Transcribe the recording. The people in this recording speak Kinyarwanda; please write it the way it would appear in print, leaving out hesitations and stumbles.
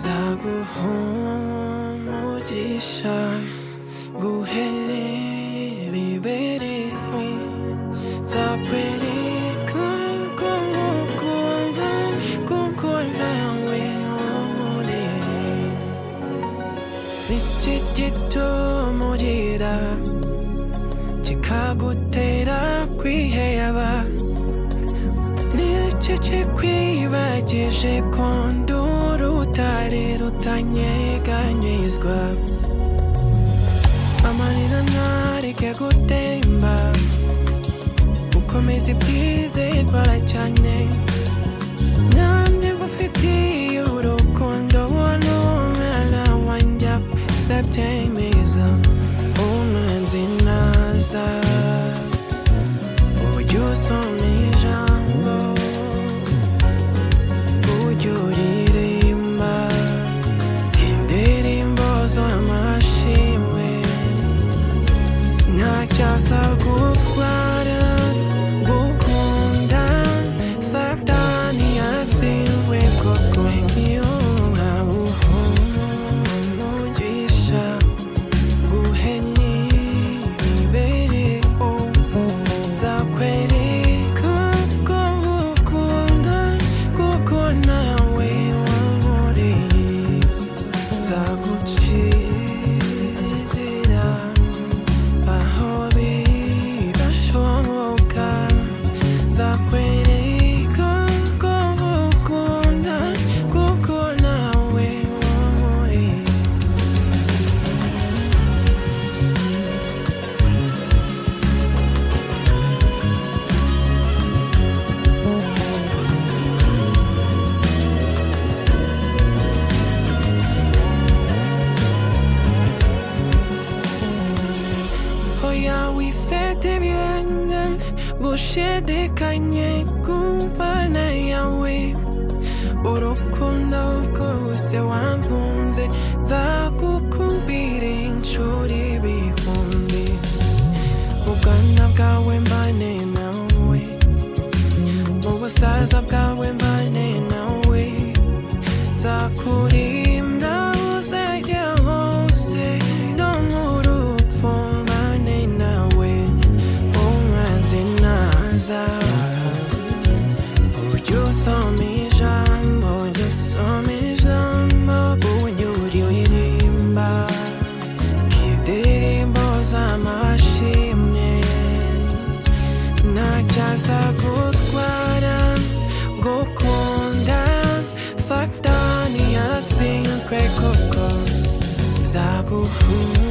NZAGUHA UMUGISHA buhere bibere cyambere kuko kuko niwe iki gitumurira kikagutera kwiheba n'iki kikwibagije ko ndi urutare rutanyeganyezwa amarira ntareke gutemba ukomeza ibyizerwa cyane namwe bafitiye urukundo n'umwana wanjye ndabyemeza umwanzi naza buryo usoma ijambo buryo uririmba indirimbo z'amashimwe ntacyaza gutwara gukunda satani yatsinzwe koko NZAGUHA umugisha buhenye ibere nzakwereka ko ngukunda kuko nawe wankoreye nzagucira aho bidashoboka nzakwereka ko ngukunda kuko nawe wankoreye oya wifate bien gushidikanye kumbana yawe urukundo rwose wamvunze nzagukubira inshuro ibihumbi mu bwana bwawe mbane nawe mu busaza bwawe mbane nawe nzakurinda uzajya hose no mu rupfu mbane nawe umwanzi naza buryo usoma ijambo buryo uririmba indirimbo z'amashimwe ntacyaza gutwara gukunda satani yatsinzwe koko NZAGUHA